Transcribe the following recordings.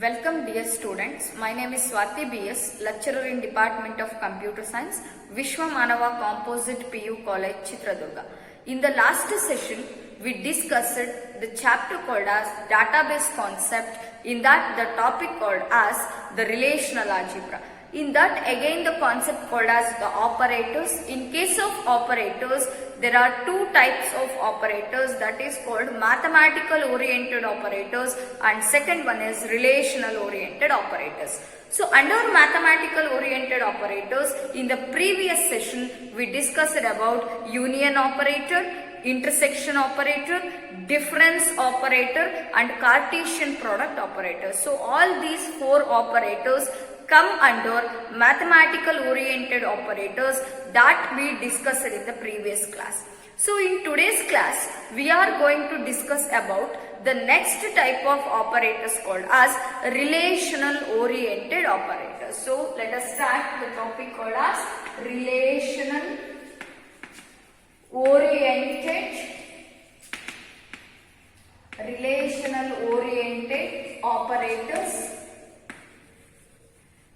Welcome dear students, my name is Swati BS, lecturer in Department of Computer Science, Vishwa Manava Composite PU College, Chitradurga. In the last session, we discussed the chapter called as database concept. In that, the topic called as the relational algebra. In that, again the concept called as the operators. In case of operators, there are two types of operators, that is called mathematical oriented operators and second one is relational oriented operators. So under mathematical oriented operators, in the previous session we discussed about union operator, intersection operator, difference operator and Cartesian product operator. So all these four operators come under mathematical oriented operators that we discussed in the previous class. So in today's class, we are going to discuss about the next type of operators called as relational oriented operators. So let us start the topic called as relational oriented operators.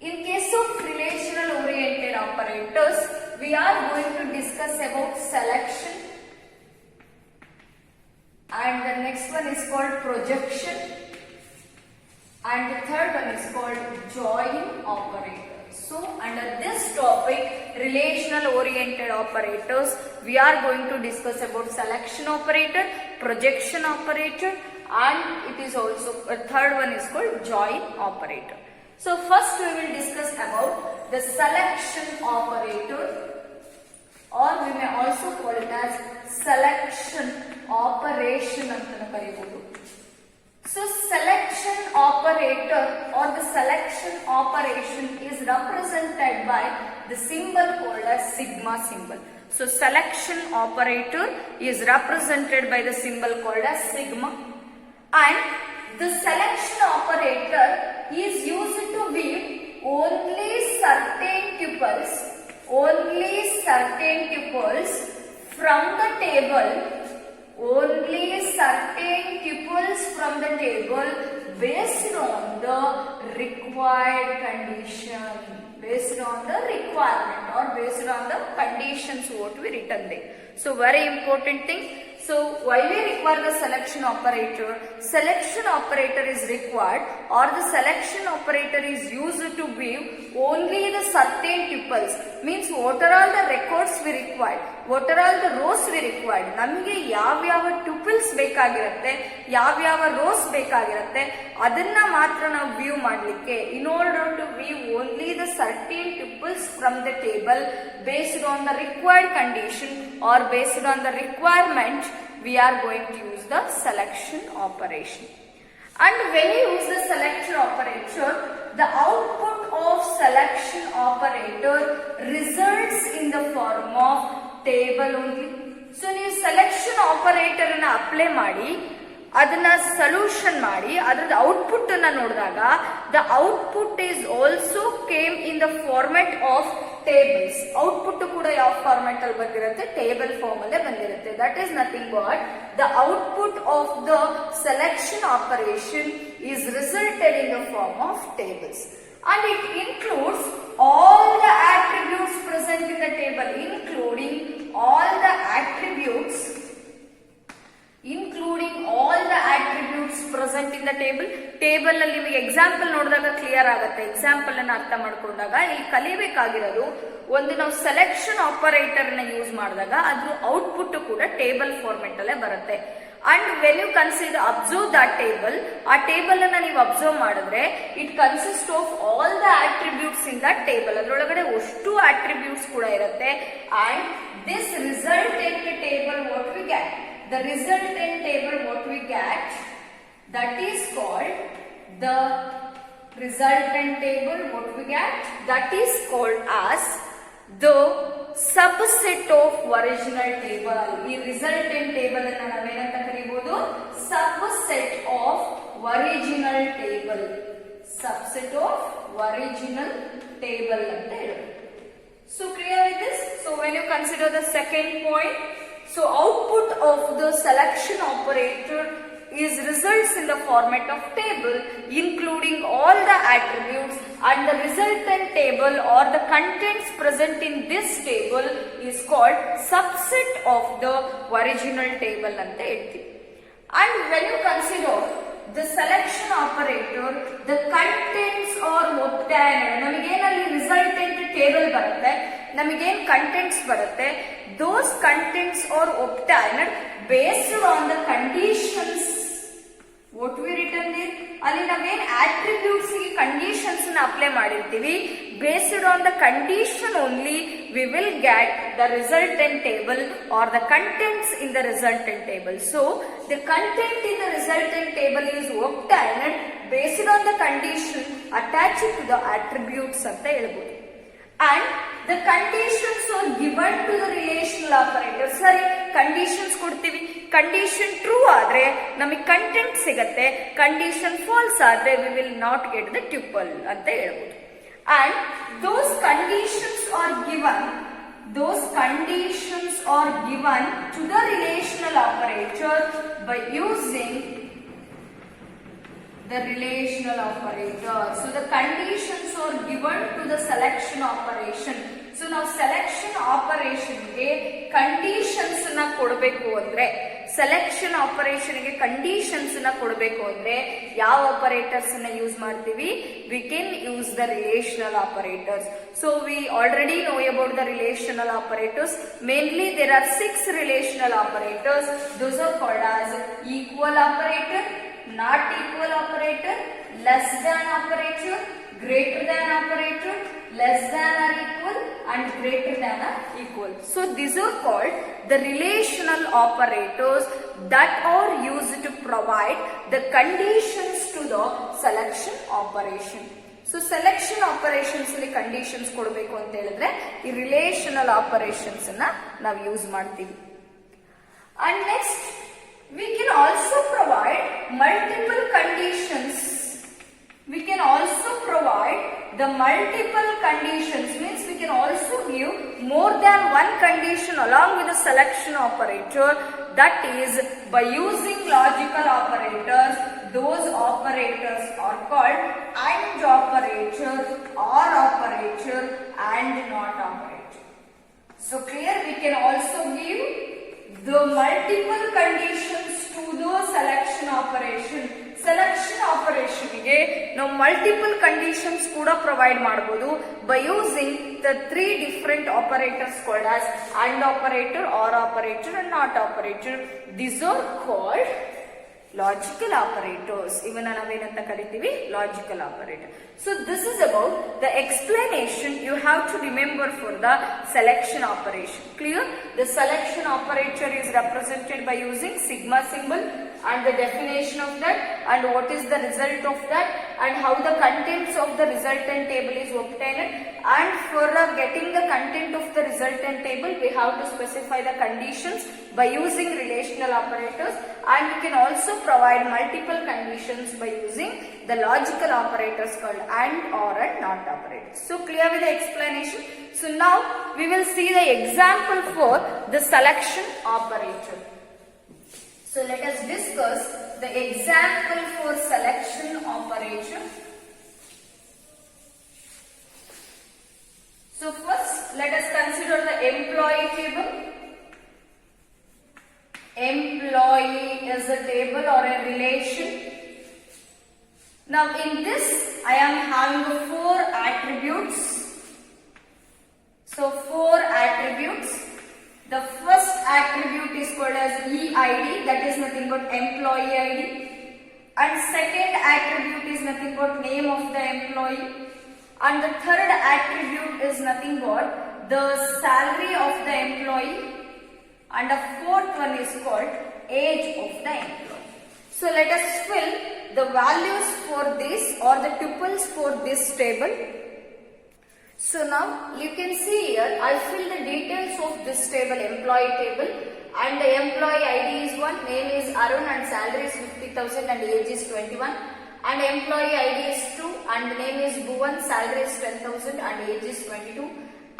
In case of relational oriented operators, we are going to discuss about selection and the next one is called projection and the third one is called join operator. So under this topic, relational oriented operators, we are going to discuss about selection operator, projection operator and it is also a third one is called join operator. So first we will discuss about the selection operator or we may also call it as selection operation. So selection operator or the selection operation is represented by the symbol called as sigma symbol. So selection operator is represented by the symbol called as sigma and the selection operator is used to weave only certain tuples from the table, based on the required condition, based on the requirement or based on the conditions what we written there. So very important thing. So why we require the selection operator is required or the selection operator is used to weave only the certain tuples, means what are all the records we required, what are all the rows we required, ನಮಗೆ ಯಾವ tuples ಬೇಕಾಗಿರುತ್ತೆ, ಯಾವ rows ಬೇಕಾಗಿರುತ್ತೆ ಅದನ್ನ ಮಾತ್ರ ನಾವು view ಮಾಡಲಿಕ್ಕೆ, in order to view only the certain tuples from the table based on the required condition or based on the requirement, we are going to use the selection operation. And when you use the selection operator, the output of selection operator results in the form of table only. So ನೀವು selection operator ಅನ್ನು apply ಮಾಡಿ ಅದನ್ನ solution ಮಾಡಿ ಅದರ output ಅನ್ನು ನೋಡಿದಾಗ the output is also came in the format of tables. Output ಕೂಡ ಯಾವ ಫಾರ್ಮ್ಯಾಟ್ ಅಲ್ಲಿ ಬಂದಿರುತ್ತೆ, ಟೇಬಲ್ ಫಾರ್ಮ್ ಅಲ್ಲೇ ಬಂದಿರುತ್ತೆ. That is nothing but the output of the selection operation is resulted in the form of tables and it includes all the attributes present in the table, including all the attributes present in the table. Table ಅಲ್ಲಿ ನಿಮಗೆ example ನೋಡಿದಾಗ clear ಆಗುತ್ತೆ. Example ಅನ್ನು ಅರ್ಥ ಮಾಡ್ಕೊಂಡಾಗ ಇಲ್ಲಿ ಕಲಿಬೇಕಾಗಿರೋದು ಒಂದು ನಾವು ಸೆಲೆಕ್ಷನ್ ಆಪರೇಟರ್ ನ ಯೂಸ್ ಮಾಡಿದಾಗ ಅದ್ರ ಔಟ್ಪುಟ್ ಕೂಡ ಟೇಬಲ್ ಫಾರ್ಮೆಟ್ ಅಲ್ಲೇ ಬರುತ್ತೆ. And when you consider observe that table, ಆ ಟೇಬಲ್ ಅನ್ನ ನೀವು ಅಬ್ಸರ್ವ್ ಮಾಡಿದ್ರೆ it consist of all the attributes in that table. ಅದರೊಳಗಡೆ ಅಷ್ಟು ಆಟ್ರಿಬ್ಯೂಟ್ಸ್ ಕೂಡ ಇರುತ್ತೆ and this resultant table what we get, the resultant table what we get, that is called the resultant table what we get, that is called as the subset of original table. ಈ resultant table ಅನ್ನು ನಾವೇನಂತ ಕರೀಬಹುದು, subset of original table, subset of original table ಅಂತ ಹೇಳೋದು. So clear with this? So when you consider the second point, so output of the selection operator is results in the format of table including all the attributes, and the resultant table or the contents present in this table is called subset of the original table anta ಹೇಳ್ತೀವಿ. And when you consider the selection operator, the contents are obtained, ನಮಗೇನಲ್ಲಿ resultant table ಬರುತ್ತೆ, ನಮಗೇನ್ contents ಬರುತ್ತೆ, those contents are obtained based on the conditions what we written there. ಅಲ್ಲಿ ನಾವೇನ್ attributes ಗೆ conditions ನ apply ಮಾಡಿರ್ತೀವಿ, based on the condition only we will get the resultant table or the contents in the resultant table. So the content in the resultant table is obtained based on the condition attached to the attributes ಅಂತ ಹೇಳ್ಬೋದು. And the conditions are given to the relational operator. ಸರಿ, conditions ಕೊಡ್ತೀವಿ, condition true ಆದ್ರೆ ನಮಗೆ content ಸಿಗತ್ತೆ, condition falls ಆದ್ರೆ we will not get the tuple ಅಂತ ಹೇಳ್ಬೋದು. And those conditions are given to the relational operator by using the relational operator. So the conditions are given to the selection operation. So now selection operation ಗೆ conditions ನ ಕೊಡಬೇಕು ಅಂದ್ರೆ, selection operation ಗೆ conditions ನ ಕೊಡಬೇಕು ಅಂದ್ರೆ ಯಾವ operators ನ ಯೂಸ್ ಮಾಡ್ತೀವಿ? We can use the relational operators. So we already know about the relational operators. Mainly there are 6 relational operators. Those are called as equal operator, not equal operator, less than operator, greater than operator, less than or equal, and greater than or equal. So these are called the relational operators that are used to provide the conditions to the selection operation. So selection operations ಅಲ್ಲಿ conditions ಕೊಡಬೇಕು ಅಂತ ಹೇಳಿದ್ರೆ ಈ relational operations ಅನ್ನ ನಾವು use ಮಾಡ್ತೀವಿ. And next we can also provide multiple conditions. We can also provide the multiple conditions, means we can also give more than one condition along with the selection operator, that is by using logical operators. Those operators are called AND operator, OR operator, and NOT operator. So clear, we can also give the multiple conditions to the selection operation. Selection operation ಗೆ ನಾವು multiple conditions ಕೂಡ provide ಮಾಡಬಹುದು by using the 3 different operators called as AND operator, OR operator, and NOT operator. These are called logical operators. ಇವನ್ನ ನಾವೇನಂತ ಕರಿತೀವಿ? Logical operator. So this is about the explanation you have to remember for the selection operation. Clear? The selection operator is represented by using sigma symbol, and the definition of that, and what is the result of that, and how the contents of the resultant table is obtained. And for getting the content of the resultant table, we have to specify the conditions by using relational operators, and we can also provide multiple conditions by using the logical operators called AND, OR, and NOT operators. So clear with the explanation? So now we will see the example for the selection operator. So let us discuss the example for selection operation. So first let us consider the employee table. Employee is a table or a relation. Now in this I am having 4 attributes. So 4 attributes. The first attribute is called as EID, that is nothing but employee ID. And second attribute is nothing but name of the employee. And the third attribute is nothing but the salary of the employee. And the fourth one is called age of the employee. So let us fill the values for this or the tuples for this table. So now you can see here I fill the details of this table, employee table, and the employee ID is 1, name is Arun, and salary is 50,000 and age is 21. And employee ID is 2 and name is Bhuvan, salary is 10,000 and age is 22.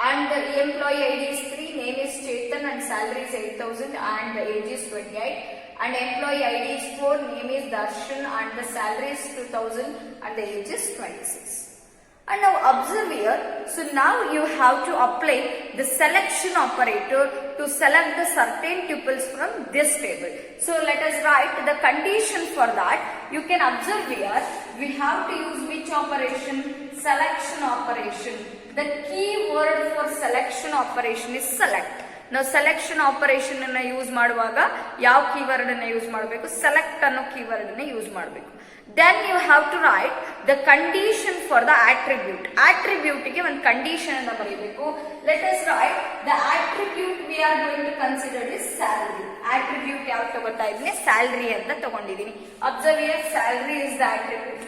And the employee ID is 3, name is Chetan, and salary is 8,000 and the age is 28. and employee ID is 4, name is Darshan and the salary is 2000 and the age is 26. And now observe here, so now you have to apply the selection operator to select the certain tuples from this table. So let us write the condition for that. You can observe here, we have to use which operation? Selection operation. The key word for selection operation is select. Now selection operation ಅನ್ನು use ಮಾಡುವಾಗ ಯಾವ keyword ಅನ್ನು use ಮಾಡಬೇಕು? Select ಅನ್ನೋ keyword ಅನ್ನು use ಮಾಡಬೇಕು. Then you have to write the condition for the attribute. Attribute ಗೆ ಒಂದು ಕಂಡೀಷನ್ ಅನ್ನು ಬರೆಯಬೇಕು. Let us write the attribute we are going to consider is salary. Attribute ಯಾವ ತಗೋತಾ ಇದ್ದೀನಿ? Salary ಅಂತ ತಗೊಂಡಿದ್ದೀನಿ. Observe here, salary is the attribute.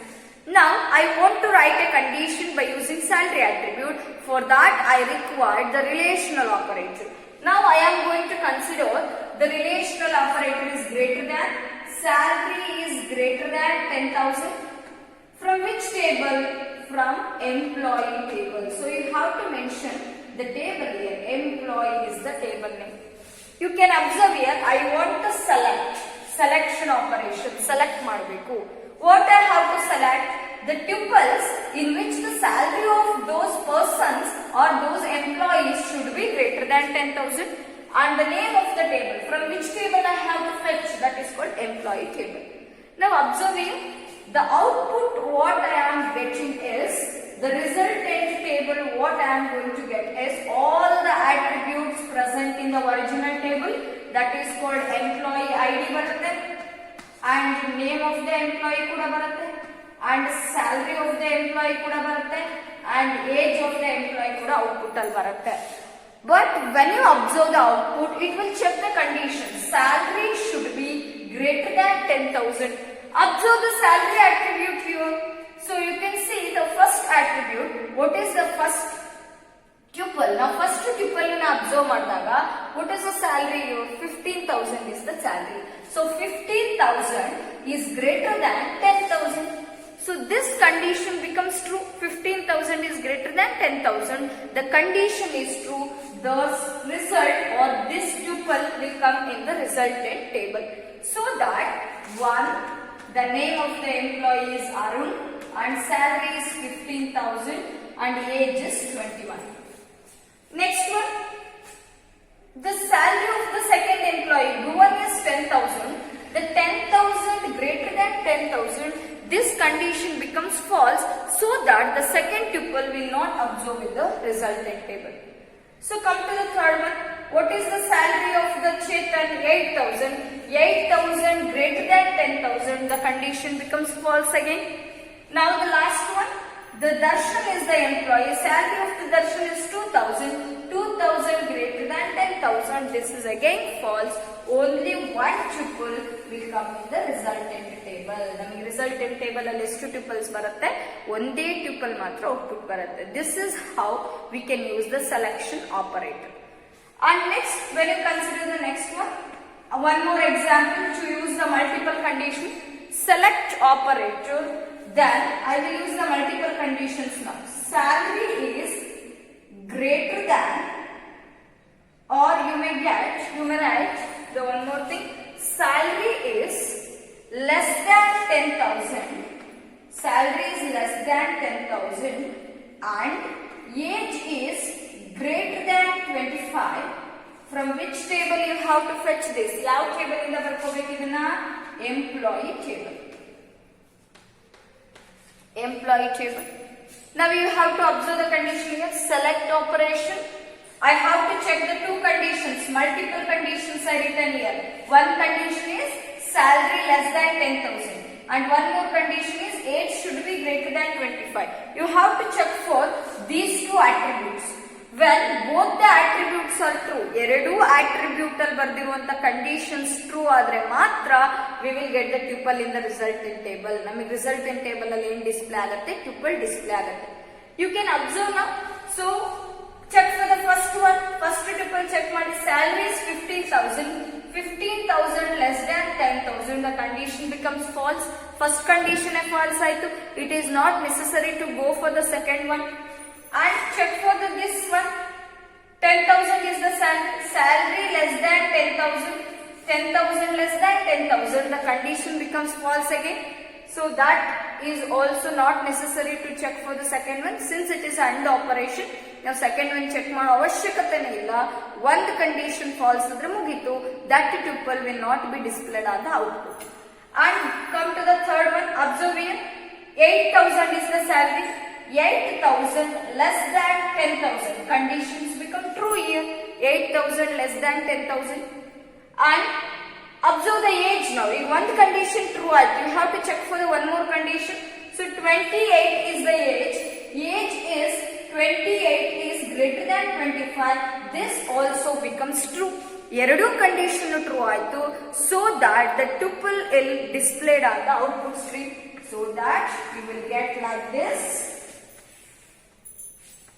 Now I want to write a condition by using salary attribute. For that I require the relational operator. Now I am going to consider the relational operator is greater than, salary is greater than 10,000. From which table? From employee table. So you have to mention the table here. Employee is the table name. You can observe here, I want to select. Selection operation. Select ಮಾಡಬೇಕು. What I have to select? The tuples in which the salary of those persons or those employees should be greater than 10,000 and the name of the table. From which table I have to fetch? That is called employee table. Now observing the output what I am getting is the resultant table. What I am going to get is all the attributes present in the original table. That is called employee ID ಬರುತ್ತೆ and name of the employee ಕೂಡ ಬರುತ್ತೆ and salary of the employee ಕೂಡ ಬರುತ್ತೆ and age of the employee ಕೂಡ output ಅಲ್ಲಿ ಬರುತ್ತೆ. But when you observe the output, it will check the condition. Salary should be greater than 10,000. Observe the salary attribute here. So you can see the first attribute. What is the first tuple? Now first tuple na observe ಮಾಡಿದಾಗ what is the salary here? 15,000 is the salary. So 15,000 is greater than 10,000. So this condition becomes true. 15,000 is greater than 10,000. The condition is true. The result or this tuple will come in the resultant table. So that one, the name of the employee is Arun and salary is 15,000 and age is 21. Next one, the salary of the second employee given is 10,000. The 10,000 greater than 10,000. This condition becomes false so that the second tuple will not observe in the resultant table. So come to the third one. What is the salary of the Chetan? 8,000. 8,000 greater than 10,000. The condition becomes false again. Now the last one. The Darshan is the employee. Salary of the Darshan is 2,000. 2,000 greater than 10,000. This is again false. Only one tuple will come in the resultant table. ನಮಗೆ resultant table ಅಲ್ಲಿ ಎಷ್ಟು tuples ಬರುತ್ತೆ? ಒಂದೇ tuple ಮಾತ್ರ output ಬರುತ್ತೆ. This is how we can use the selection operator. And next, when you consider the next one more example to use the multiple condition. Select operator. Then I will use the multiple conditions now. Salary is greater than, or you may write the one more thing. Salary is less than 10,000. Salary is less than 10,000 and age is greater than 25. From which table you have to fetch this? ಯಾವ table ಇಂದ ಬರ್ಕೋಬೇಕು ಇದನ್ನ? Employee table. Employee table. Now you have to observe the condition here. Select operation. I have to check the two conditions. Multiple conditions are written here. One condition is salary less than 10,000 and one more condition is age should be greater than 25. You have to check for these two attributes. When both the attributes are true, ಎರಡು attribute ಅಲ್ಲಿ ಬರ್ದಿರುವಂತ conditions true ಆದ್ರೆ ಮಾತ್ರ we will get the tuple in the resultant table. ನಮಗೆ resultant table ಅಲ್ಲಿ ಏನು display ಆಗುತ್ತೆ? tuple display ಆಗುತ್ತೆ. You can observe now. So check for the first one. First tuple check ಮಾಡಿ. Salary is 15,000. 15,000 less than 10,000. The condition becomes false. First condition false ಆಯ್ತು. It is not necessary to go for the second one. And check for this one. 10,000 is the salary less than 10,000. 10,000 less than 10,000, the condition becomes false again. So that is also not necessary to check for the second one since it is AND operation. Now second one check ಮಾಡೋ ಅವಶ್ಯಕತೆನೇ ಇಲ್ಲ. ಒಂದು condition false ಇದ್ರೆ ಮುಗಿತು, that tuple will not be displayed on the output. And come to the third one, observe here, 8,000 is the salary, 8,000 less than 10,000, conditions become true here, 8,000 less than 10,000. And observe the age now. If one condition true, you have to check for the one more condition. So 28 is the age. Age is 28 is greater than 25. This also becomes true. ಎರಡು condition true ಆಯ್ತು. So that the tuple is displayed on the output stream. So that you will get like this.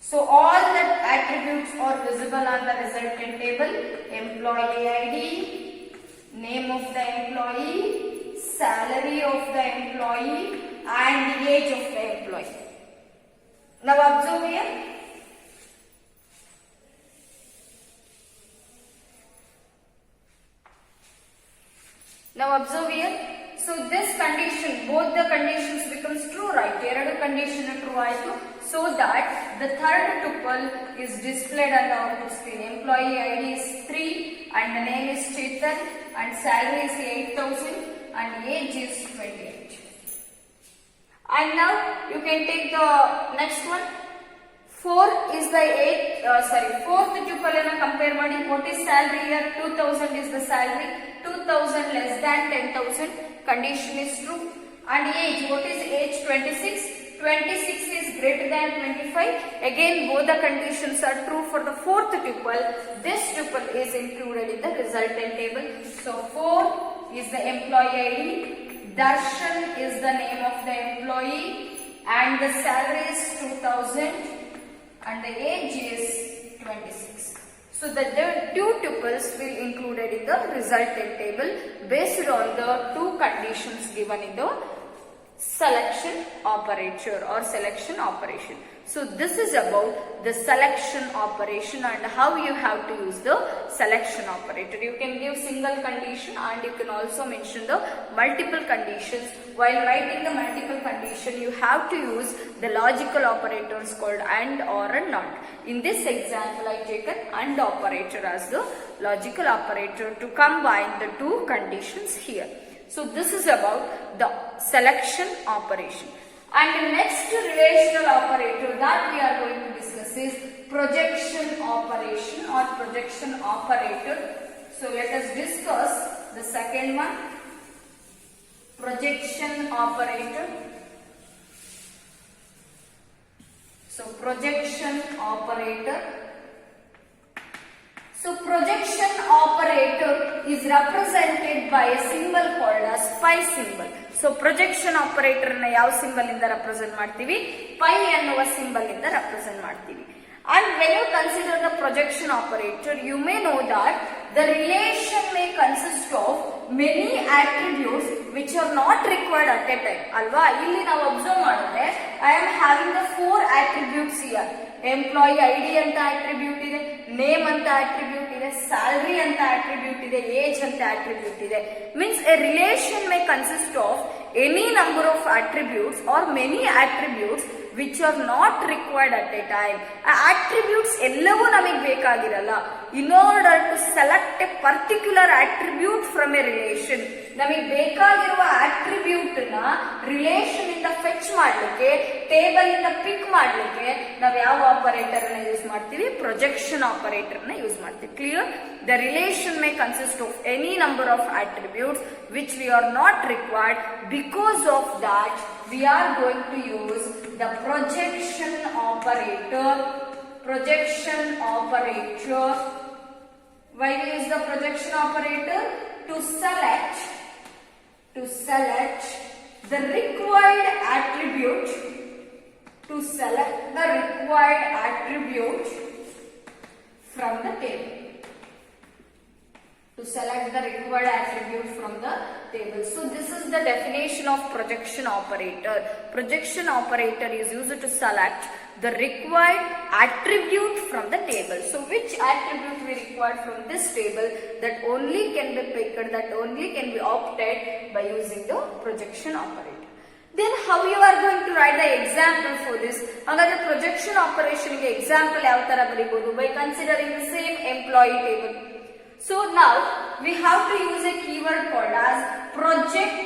So all the attributes are visible on the resultant table. Employee ID, name of the employee, salary of the employee, and the age of the employee. Now observe here. Now observe here. So this condition, both the conditions becomes true, right? Eradu condition true ಆಯ್ತು. So that the third tuple is displayed on the output screen. Employee ID is 3 and the name is Chetan and salary is 8,000 and age is 28. And now you can take the next one. 4 is the fourth tuple ಅನ್ನು compare ಮಾಡಿ. What is salary here? 2,000 is the salary. 2,000 less than 10,000. Condition is true. And age, what is age? 26. 26 is greater than 25. Again, both the conditions are true for the fourth tuple. This tuple is included in the resultant table. So 4 is the employee ID. Darshan is the name of the employee. And the salary is 2,000. And the age is 26. So the two tuples will included in the resultant table based on the two conditions given in the selection operator or selection operation. So this is about the selection operation and how you have to use the selection operator. You can give single condition and you can also mention the multiple conditions. While writing the multiple condition, you have to use the logical operators called AND, OR and NOT. In this example, I taken AND operator as the logical operator to combine the two conditions here. So this is about the selection operation. And the next relational operator that we are going to discuss is projection operation or projection operator. So let us discuss the second one, projection operator. So projection operator. So projection operator is represented by a symbol called as pi symbol. So projection operator na ಯಾವ symbol ಇಂದ represent ಮಾಡ್ತೀವಿ? Pi ಅನ್ನುವ symbol ಇಂದ represent ಮಾಡ್ತೀವಿ. And when you consider the projection operator, you may know that the relation may consist of many attributes which are not required at a time. ಅಲ್ವಾ? ಇಲ್ಲಿ ನಾವು observe ಮಾಡಿದ್ರೆ I am having the 4 attributes here. Employee ID ಅಂತ attribute ಇದೆ, name ಅಂತ attribute ಇದೆ, salary ಅಂತ attribute ಇದೆ, ಏಜ್ ಅಂತ ಅಟ್ರಿಬ್ಯೂಟ್ ಇದೆ. Means a relation may consist of any number of attributes or many attributes which are not required at a time. ಆ attributes ಎಲ್ಲವೂ ನಮಗೆ ಬೇಕಾಗಿರಲ್ಲ. In order to select a particular attribute from a relation, ನಮಗೆ ಬೇಕಾಗಿರುವ attribute ನ relation ಇಂದ fetch ಮಾಡ್ಲಿಕ್ಕೆ, table ಇಂದ ಪಿಕ್ ಮಾಡ್ಲಿಕ್ಕೆ ನಾವು ಯಾವ ಆಪರೇಟರ್ ನ ಯೂಸ್ ಮಾಡ್ತೀವಿ? ಪ್ರೊಜೆಕ್ಷನ್ ಆಪರೇಟರ್ ನ ಯೂಸ್ ಮಾಡ್ತೀವಿ. Clear? The relation may consist of any number of attributes which we are not required. Because of that we are going to use the projection operator. Projection operator. Why we use the projection operator? To select the required attribute. To select the required attribute from the table. to select the required attribute from the table. So this is the definition of projection operator. Projection operator is used to select the required attribute from the table. So which attribute we require from this table, that only can be picked, that only can be opted by using the projection operator. Then how you are going to write the example for this? Another projection operation example ಯಾವ ತರ ಬರೆಯಬಹುದು? By considering the same employee table. So now we have to use a keyword called as project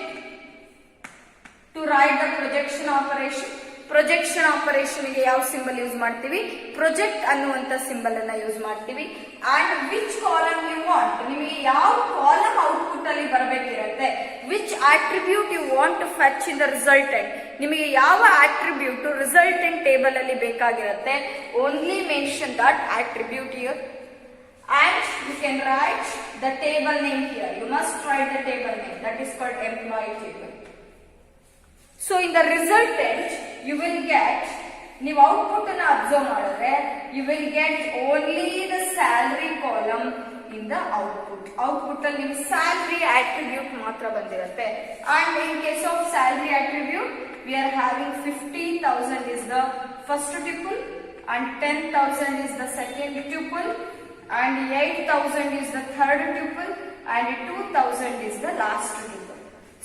to write the projection operation. Projection operation ಗೆ ಯಾವ symbol use ಮಾಡ್ತೀವಿ? Project ಅನ್ನುವಂತ symbol ಅನ್ನ use ಮಾಡ್ತೀವಿ. And which column you want, ನಿಮಗೆ ಯಾವ column output ಅಲ್ಲಿ ಬರಬೇಕಿರುತ್ತೆ, which attribute you want to fetch in the resultant, ನಿಮಗೆ ಯಾವ ಆಟ್ರಿಬ್ಯೂಟ್ ರಿಸಲ್ಟೆಂಟ್ ಟೇಬಲ್ ಅಲ್ಲಿ ಬೇಕಾಗಿರುತ್ತೆ, only mention that attribute here. And you can write the table name here. You must write the table name, that is called employee table. So in the resultant you will get, ನೀವು output ಅನ್ನು observe ಮಾಡಿದ್ರೆ you will get only the salary column in the output. Output ಅಲ್ಲಿ ನಿಮಗೆ salary attribute ಮಾತ್ರ ಬಂದಿರುತ್ತೆ. And in case of salary attribute we are having 50,000 is the first tuple and 10,000 is the second tuple and 8,000 is the third tuple and 2,000 is the last tuple.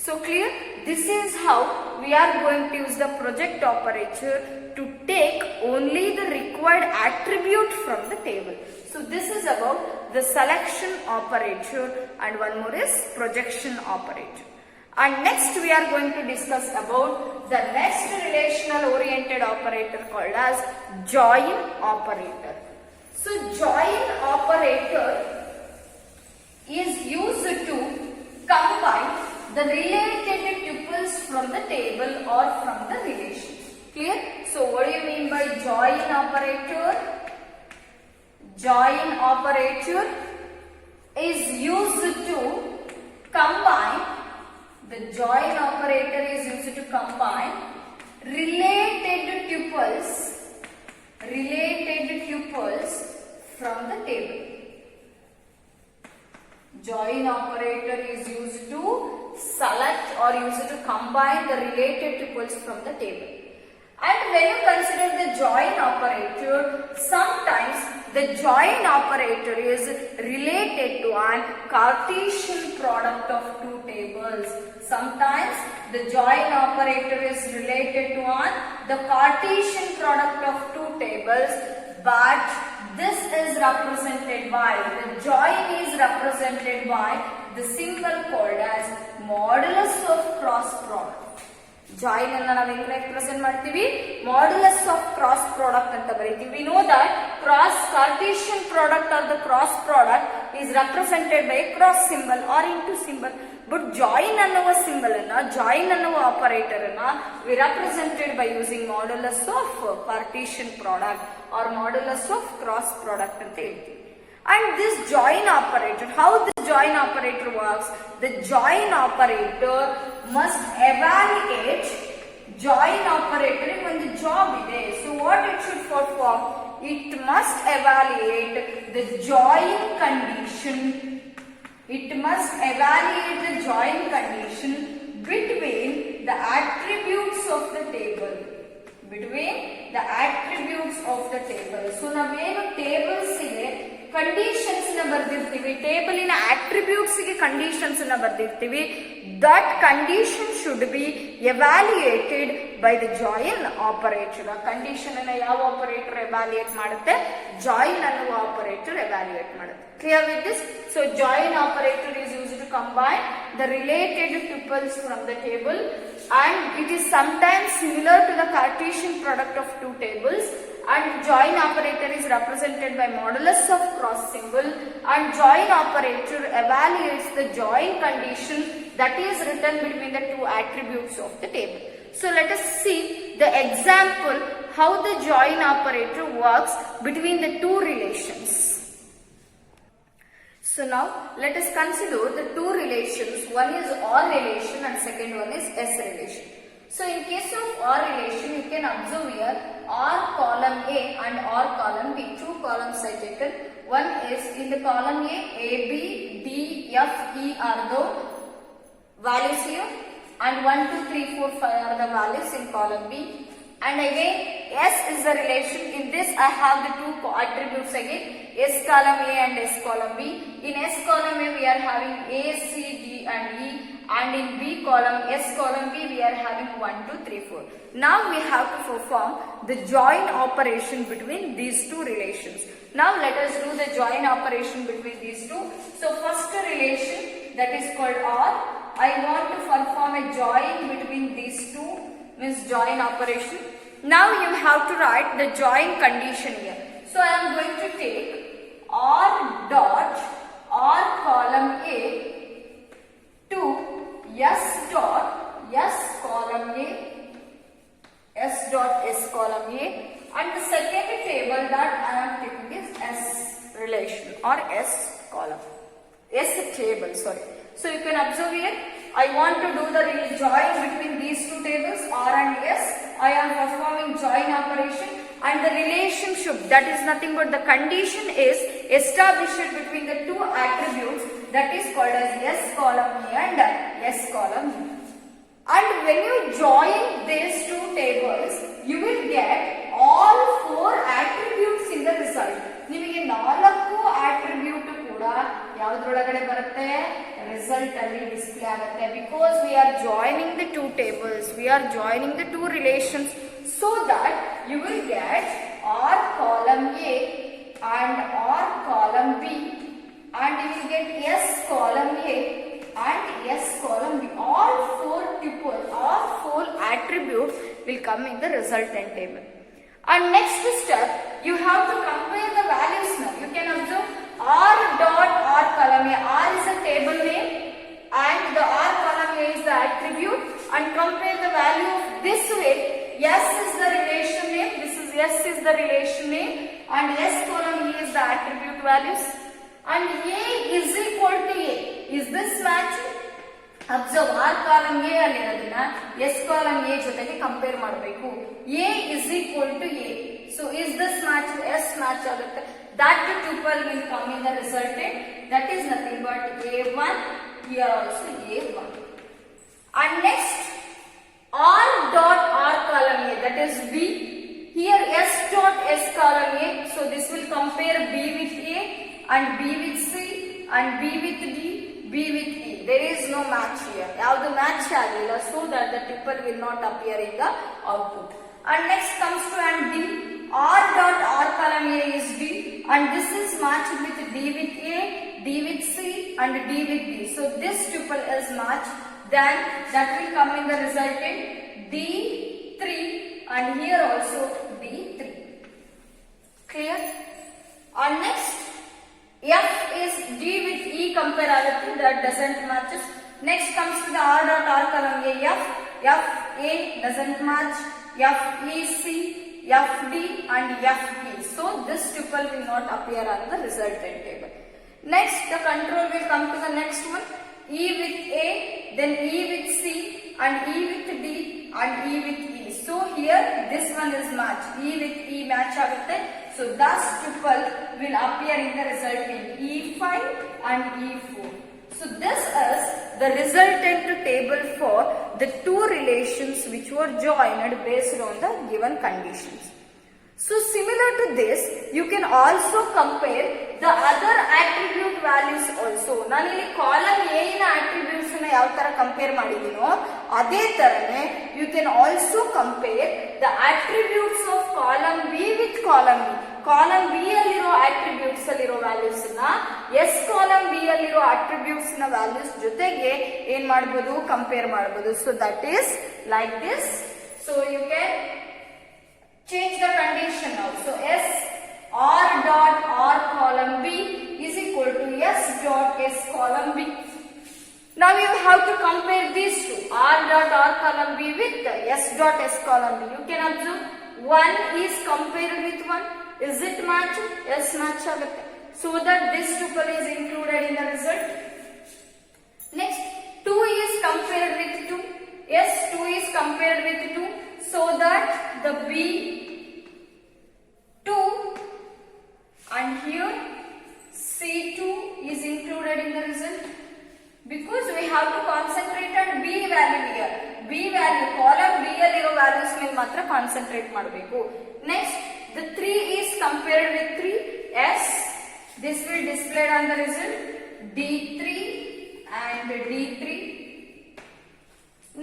So clear? This is how we are going to use the project operator to take only the required attribute from the table. So this is about the selection operator, and one more is projection operator. And next we are going to discuss about the next relational oriented operator called as join operator. So join operator is used to combine the related tuples from the table or from the relation. Clear? So what do you mean by join operator? Join operator is used to combine, the join operator is used to combine related tuples from the table. Join operator is used to select or used to combine the related tuples from the table. And when you consider the join operator, sometimes the join operator is related to an Cartesian product of two tables. Sometimes the join operator is related to the Cartesian product of two tables, but this is represented by, the join is represented by the symbol called as modulus of cross product. Join ಅನ್ನು ನಾವು ಹೆಂಗೆ represent ಮಾಡ್ತೀವಿ? Modulus of cross product ಅಂತ ಬರೀತೀವಿ. We know that Cartesian product or the cross product is represented by a cross symbol or into symbol. But join ಅನ್ನುವ symbol ಅನ್ನ, join ಅನ್ನುವ operator ಅನ್ನ we represented by using modulus of Cartesian product or modulus of cross product ಅಂತ ಹೇಳ್ತೀವಿ. And this join operator, how this join operator works? The join operator must evaluate, join operator ಒಂದು job ಇದೆ. So what it should perform? It must evaluate the join condition. It must evaluate the join condition between the attributes of the table. Between the attributes of the table. So ನಾವೇನು tables ಗೆ conditions ನ ಬರ್ದಿರ್ತೀವಿ, ಟೇಬಲಿನ attributes ಗೆ conditions ನ ಬರ್ದಿರ್ತೀವಿ, that condition should be evaluated by the join operator. ಆ condition ಅನ್ನ ಯಾವ ಆಪರೇಟರ್ ಎವ್ಯಾಲ್ಯೂಯೇಟ್ ಮಾಡುತ್ತೆ? ಜಾಯಿನ್ ಅನ್ನುವ ಆಪರೇಟರ್ ಎವ್ಯಾಲ್ಯೂಯೇಟ್ ಮಾಡುತ್ತೆ. Clear with this? So join operator is used to combine the related tuples from the table, and it is sometimes similar to the Cartesian product of two tables. And join operator is represented by modulus of cross symbol, and join operator evaluates the join condition that is written between the two attributes of the table. So let us see the example how the join operator works between the two relations. So now let us consider the two relations. One is OR relation and second one is S relation. So in case of OR relation, you can observe here OR column A and OR column B. Two columns are taken. One is in the column A, B, D, F, E are the values here, and 1, 2, 3, 4, 5 are the values in column B. And again, S is the relation. In this, I have the two attributes again, S column A and S column B. In S column A, we are having A, C, D, and E. And in B column, S column B, we are having 1, 2, 3, 4. Now we have to perform the join operation between these two relations. Now let us do the join operation between these two. So first relation, that is called R. I want to perform a join between these two, means join operation. Now you have to write the join condition here. So I am going to take R dot R column A to S dot S column A, S dot S column A, and the second table that I am taking is S relation or S column, S table, sorry. So you can observe here, I want to do the join between these two tables R and S. I am performing join operation, and the relationship, that is nothing but the condition is established between the two attributes, that is called as S column A and S column B. And when you join these two tables, you will get all 4 attributes in the result. ನಿಮಗೆ 4 attribute ಕೂಡ ಯಾವುದರೊಳಗಡೆ ಬರುತ್ತೆ, result ಅಲ್ಲಿ display ಆಗುತ್ತೆ. Because we are joining the two tables, we are joining the two relations, so that you will get R column A and R column B, and you will get S column A and S column B. All 4 tuples, all 4 attributes will come in the resultant table. And next step, you have to compare the values now. You can observe R dot R column A. R is a table name and the R column A is the attribute, and compare the value of this way. S is the relation name, this is S is the relation name, and S column A is the attribute values. And A is equal to A. Is this matching? Observe, R column A alliradina S column A ಜೊತೆಗೆ compare ಮಾಡಬೇಕು. A is equal to A. So is this match? S match ಆಗುತ್ತೆ. That tuple will come in the resultant. That is nothing but A1. Here also A1. And next, R dot R column A, that is B. Here S dot S column A. So this will compare B with A and B with C and B with D, B with E. There is no match here. Yavadu match agilla, so that the tuple will not appear in the output. And next comes to and D. R dot R column A is D, and this is matched with D with A, D with C, and D with D. So this tuple is matched. Then that will come in the resultant D3, and here also D3. Clear? And next, F is D with E compare agutte, that doesn't matches. Next comes to the R dot R column A, F A doesn't match, F E C, F D and F E. So this tuple will not appear on the resultant table. Next, the control will come to the next one, E with A, then E with C, and E with D, and E with E. So here this one is match, E with E match agutte. So thus tuple will appear in the resultant E5 and E4. So this is the resultant table for the two relations which were joined based on the given conditions. So similar to this, you can also compare the other attribute values also. ನಾನು ಇಲ್ಲಿ column A ನ attributes ನ ಯಾವ ತರ compare ಮಾಡಿದೀನೋ ಅದೇ ತರನೇ you can also compare the attributes of column B with column B. Column B ಅಲ್ಲಿರೋ attributes ಅಲ್ಲಿರೋ values ನ S ಕಾಲಮ್ B ಅಲ್ಲಿರೋ attributes ನ values ಜೊತೆಗೆ ಏನ್ ಮಾಡಬಹುದು, ಕಂಪೇರ್ ಮಾಡಬಹುದು. So that is like this. So you can change the condition now. So S R dot R column B is equal to S dot S column B. Now you have to compare these two, R dot R column B with S dot S column B. You can observe one is compared with one. Is it match? Yes, match agutte. So that this tuple is included in the result. Next, 2 is compared with 2. Yes, 2 is compared with 2. So that the B2 and here C2 is included in the result because we have to concentrate on B value here. B value column B ಅಲ್ಲಿರೋ values ಮೇಲೆ ಮಾತ್ರ concentrate ಮಾಡಬೇಕು. Next, the 3 is compared with 3. S, this will display on the result D3 and D3.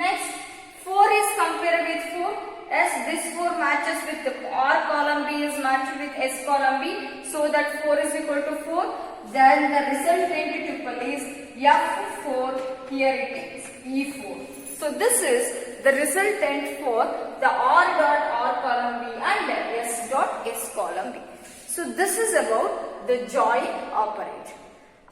Next, 4 is compared with 4. S, this 4 matches with the R column B is matched with S column B, so that 4 is equal to 4. Then the resultant tuple is F4. Here it is E4. So this is the resultant for the R dot R column B and S dot S column B. So this is about the join operation.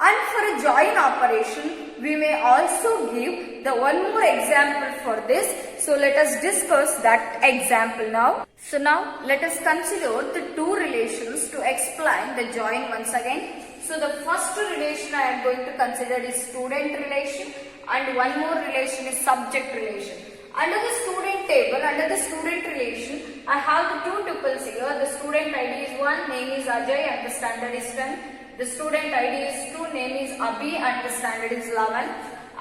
And for a join operation, we may also give the one more example for this. So let us discuss that example now. So now let us consider the two relations to explain the join once again. So the first relation I am going to consider is student relation, and one more relation is subject relation. Under the student table, under the student relation, I have the two tuples here. The student ID is 1, name is Ajay and the standard is 10. The student ID is 2, name is Abhi and the standard is 11.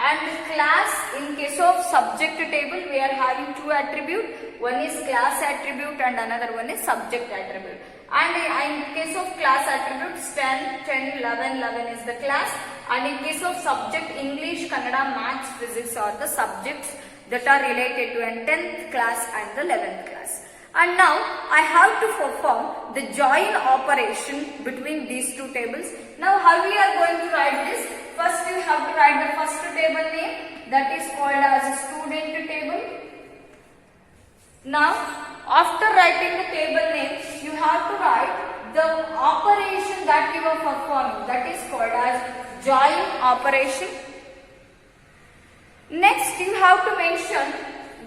And the class, in case of subject table, we are having two attributes. One is class attribute and another one is subject attribute. And in case of class attributes, 10, 10, 11, 11 is the class. And in case of subject, English, Kannada, Maths, Physics are the subjects that are related to a 10th class and the 11th class. And now I have to perform the join operation between these two tables. Now how we are going to write this? First you have to write the first table name, that is called as a student table. Now after writing the table name, you have to write the operation that you are performing, that is called as join operation. Next you have to mention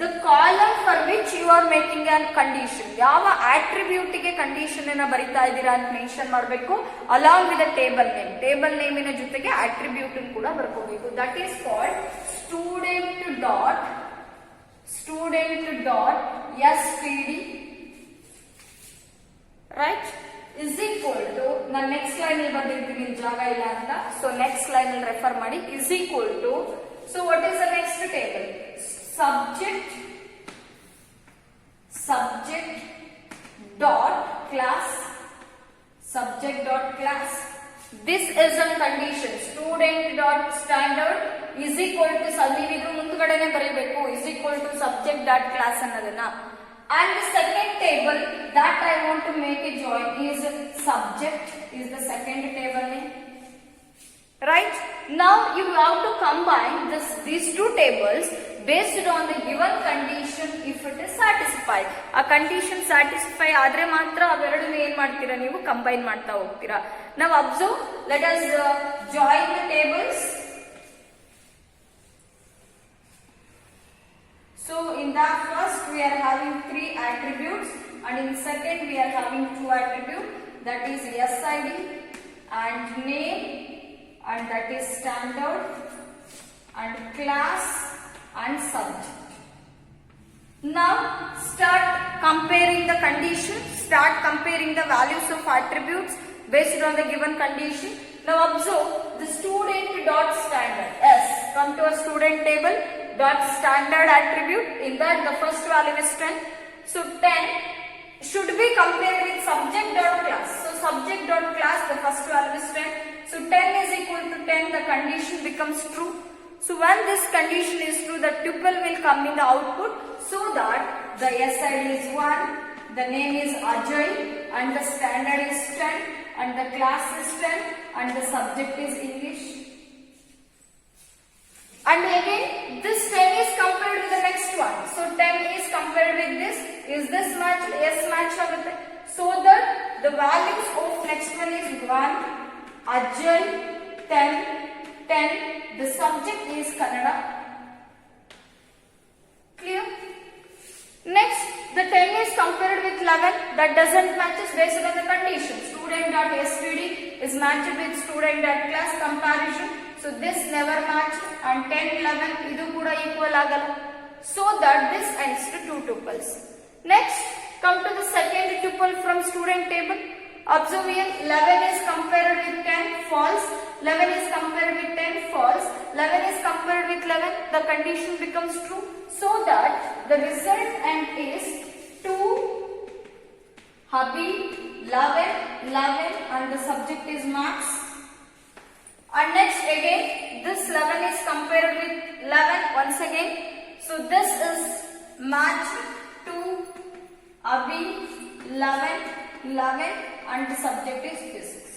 the column for which you are making a condition. ಯಾವ attribute ಗೆ condition ಅನ್ನು ಬರಿತಾ ಇದ್ದೀರಾ ಅಂತ mention ಮಾಡಬೇಕು along with the table name. Table name ನ ಜೊತೆಗೆ attribute ಅನ್ನು ಕೂಡ ಬರ್ಕೋಬೇಕು. That is called student dot std, right, is equal to, ನಾನು next line ಅಲ್ಲಿ ಬರ್ದಿರ್ತೀನಿ ಜಾಗ ಇಲ್ಲ ಅಂತ, so next line ಅಲ್ಲಿ ರೆಫರ್ ಮಾಡಿ, is equal to, so what is the next table? Subject dot class. This is a condition. Student dot standard is equal to, ನೀವಿದ್ರು ಮುಂದ್ಗಡೆನೆ ಬರೀಬೇಕು, is equal to subject dot class ಅನ್ನೋದನ್ನ. And the second table that I want to make a join is subject, is the second table name. Right? Now you have to combine these two tables based on the given condition if it is satisfied. A condition satisfy ಆದ್ರೆ ಮಾತ್ರ ಅವೆರಡನ್ನ ಏನ್ ಮಾಡ್ತೀರಾ ನೀವು combine ಮಾಡ್ತಾ ಹೋಗ್ತೀರಾ. Now observe, let us join the tables. So in that first we are having 3 attributes, and in second we are having 2 attributes, that is SID and name, and that is standard, and class and subject. Now start comparing the conditions, start comparing the values of attributes based on the given condition. Now observe the student dot standard. Yes, come to a student table dot standard attribute. In that the first value is 10. So 10 should be compared with subject dot class. So subject dot class, the first value is 10. So 10 is equal to 10, the condition becomes true. So when this condition is true, the tuple will come in the output, so that the SID is 1, the name is Ajay, and the standard is 10, and the class is 10, and the subject is English. And again, this 10 is compared with the next one. So 10 is compared with this. Is this match? Yes, match ಆಗುತ್ತೆ. So that the values of next one is 1, Ajay, 10, 10. The subject is Kannada. Clear? Next, the 10 is compared with 11. That doesn't matches based on the condition. Student.std is matched with student.class comparison. So this never matches, and 10, 11 idu kuda equal agala. So that this ends to 2 tuples. Next, come to the second tuple from student table. Observe here, 11 is compared with 10, false. 11 is compared with 10, false. 11 is compared with 11, the condition becomes true. So that the resultant is 2, hubby, 11, 11 and the subject is Max. And next again, this 11 is compared with 11 once again. So this is match 2, hubby, 11, 11 and the subject is physics.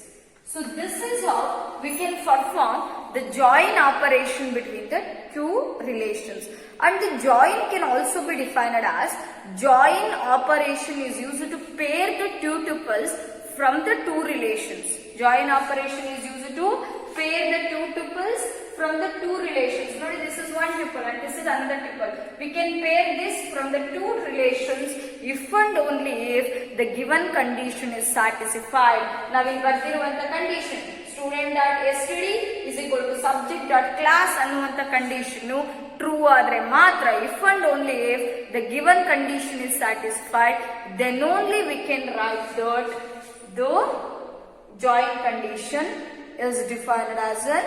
So this is how we can perform the join operation between the two relations. And the join can also be defined as join operation is used to pair the two tuples from the two relations. Join operation is used to pair the two tuples from the two relations. Notice this is one tuple and this is another tuple. We can pair this from the two relations if and only if the given condition is satisfied. Now in the condition student.std is equal to subject.class ಅನ್ನುವಂತ condition true ಆದರೆ ಮಾತ್ರ, if and only if the given condition is satisfied, then only we can write that the join condition is defined as a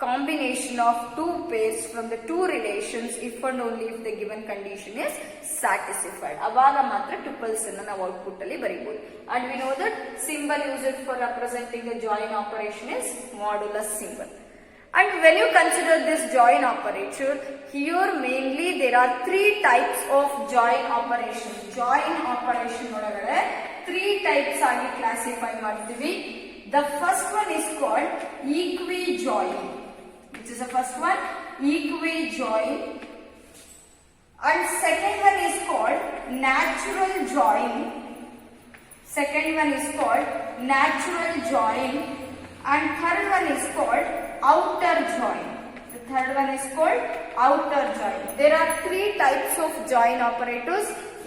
combination of two pairs from the two relations if and only if the given condition is satisfied. ಅವಾಗ ಮಾತ್ರ tuples ಅನ್ನು ನಾವು output ಅಲ್ಲಿ ಬರೀಬಹುದು. And we know that symbol used for representing a join operation is modulus symbol. And when you consider this join operator, here mainly there are three types of join operation. Join operation ಒಳಗಡೆ three types ಆಗಿ classify ಮಾಡ್ತೀವಿ. The first one is called equijoin. Which is the first one? Equijoin. And second one is called natural join. Second one is called natural join. And third one is called outer join. The third one is called outer join. There are three types of join operators: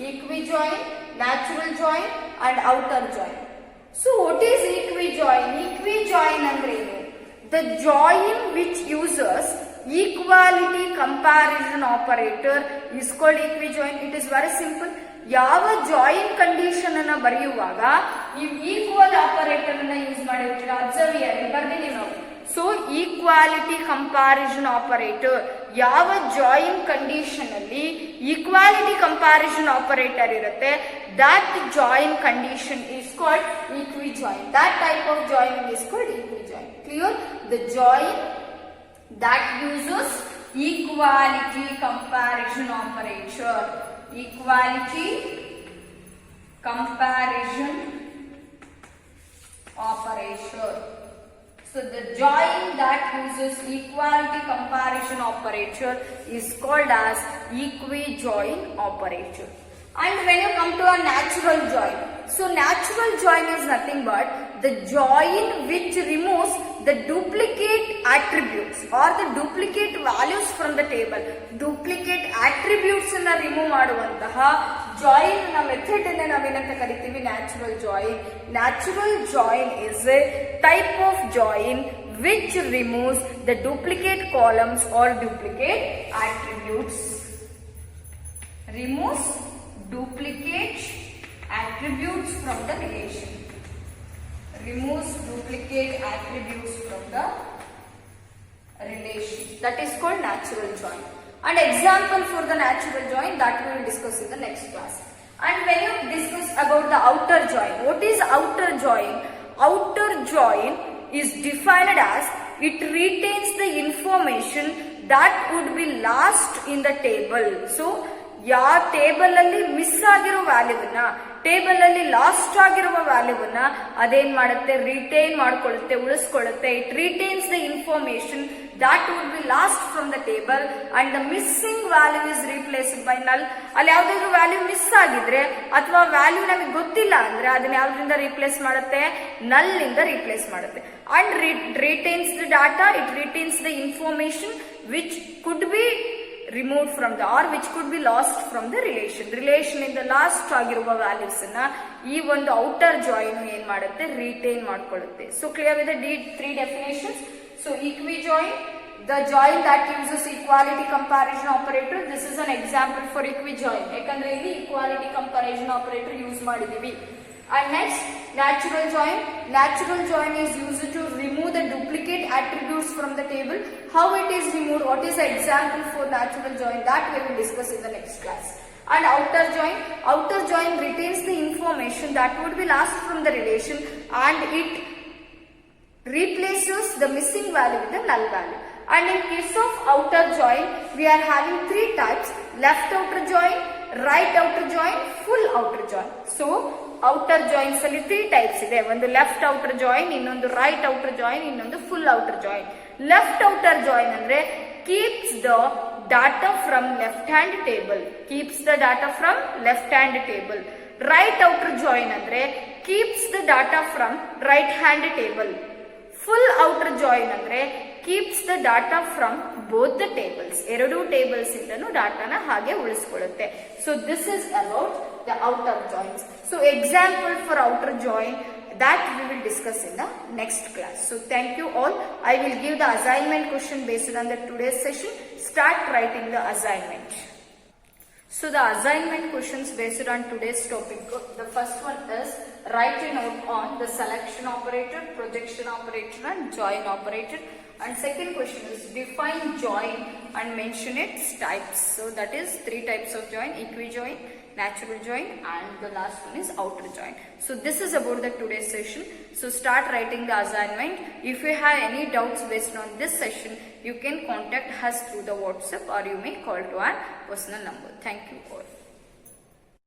equijoin, natural join and outer join. So what is equijoin? Equijoin andre ಏನು? The join which uses equality comparison operator is called equijoin. It is very simple. ಯಾವ join condition ಅನ್ನ ಬರೆಯುವಾಗ ಈ equal operator ಅನ್ನ use ಮಾಡಿರ್ತೀರಾ. Observe ಇಲ್ಲಿ ಬರ್ತೀನಿ ನಾವು. So equality comparison operator ಯಾವ ಜಾಯಿನ್ ಕಂಡೀಷನ್ ಅಲ್ಲಿ ಈಕ್ವಾಲಿಟಿ ಕಂಪ್ಯಾರಿಸನ್ ಆಪರೇಟರ್ ಇರುತ್ತೆ, that join condition is called equijoin. That type of joining is called equijoin. Clear? The join that uses equality comparison operator. Equality comparison operator. So the join that uses equality comparison operator is called as equijoin operator. And when you come to a natural join, so natural join is nothing but the join which removes the duplicate attributes or the duplicate values from the table. Duplicate attributes ಅನ್ನ remove ಮಾಡುವಂತಹ join ನ method ಅನ್ನು ನಾವೇನಂತ ಕರಿತೀವಿ? Natural join. Natural join is a type of join which removes the duplicate columns or duplicate attributes. Removes duplicate attributes from the relation. Removes duplicate attributes from the relation. That is called natural join. And example for the natural join that we will discuss in the next class. And when you discuss about the outer join, what is outer join? Outer join is defined as it retains the information that would be lost in the table. So ಯಾವ table ಅಲ್ಲಿ miss ಆಗಿರೋ ವ್ಯಾಲ್ಯೂವನ್ನ, table ಅಲ್ಲಿ lost ಆಗಿರುವ ವ್ಯಾಲ್ಯೂವನ್ನ ಅದೇನ್ ಮಾಡುತ್ತೆ? Retain ಮಾಡ್ಕೊಳ್ಳುತ್ತೆ, ಉಳಿಸ್ಕೊಳ್ಳುತ್ತೆ. It retains the information that would be lost from the table and the missing value is replaced by null. ಅಲ್ಲಿ ಯಾವ್ದಾದ್ರು ವ್ಯಾಲ್ಯೂ ಮಿಸ್ ಆಗಿದ್ರೆ ಅಥವಾ ವ್ಯಾಲ್ಯೂ ನಮಗೆ ಗೊತ್ತಿಲ್ಲ ಅಂದ್ರೆ ಅದನ್ನ ಯಾವ್ದ್ರಿಂದ ರೀಪ್ಲೇಸ್ ಮಾಡುತ್ತೆ? ನಲ್ ಇಂದ ರೀಪ್ಲೇಸ್ ಮಾಡುತ್ತೆ. And retains the data, it retains the information which could be removed from the or which could be lost from the relation. Relation in the last ಆಗಿರುವ ವ್ಯಾಲ್ಯೂಸ್ ಅನ್ನ ಈ ಒಂದು ಔಟರ್ ಜಾಯಿನ್ ಏನ್ ಮಾಡುತ್ತೆ? ರಿಟೈನ್ ಮಾಡ್ಕೊಳ್ಳುತ್ತೆ. So clear with the three definitions. So equijoin, the join that uses equality comparison operator. This is an example for equijoin. ಯಾಕಂದ್ರೆ ಇಲ್ಲಿ equality comparison operator use ಮಾಡಿದೀವಿ. And next natural join. Natural join is used to remove the duplicate attributes from the table. How it is removed, what is the example for natural join, that we will discuss in the next class. And outer join. Outer join retains the information that would be lost from the relation and it replaces the missing value with the null value. And in case of outer join, we are having three types: left outer join, right outer join, full outer join. So outer joins ಅಲ್ಲಿ 3 types ಇದೆ. ಒಂದು left outer join, ಇನ್ನೊಂದು right outer join, ಇನ್ನೊಂದು full outer join. Left outer join ಅಂದ್ರೆ keeps the data from left hand table, keeps the data from left hand table. Right outer join ಅಂದ್ರೆ keeps the data from right hand table. Full outer join ಅಂದ್ರೆ keeps the data from both the tables, ಎರಡೂ tables ಇಂದನು ಡಾಟಾನ ಹಾಗೆ ಉಳಿಸ್ಕೊಳ್ಳುತ್ತೆ. So this is about the outer joins. So example for outer join that we will discuss in the next class. So thank you all. I will give the assignment question based on the today's session. Start writing the assignment. So the assignment questions based on today's topic. The first one is write a note on the selection operator, projection operator and join operator. And second question is define join and mention its types. So that is 3 types of join: equijoin, natural join, and the last one is outer join. So this is about the today's session. So start writing the assignment. If you have any doubts based on this session, you can contact us through the WhatsApp or you may call to our personal number. Thank you all.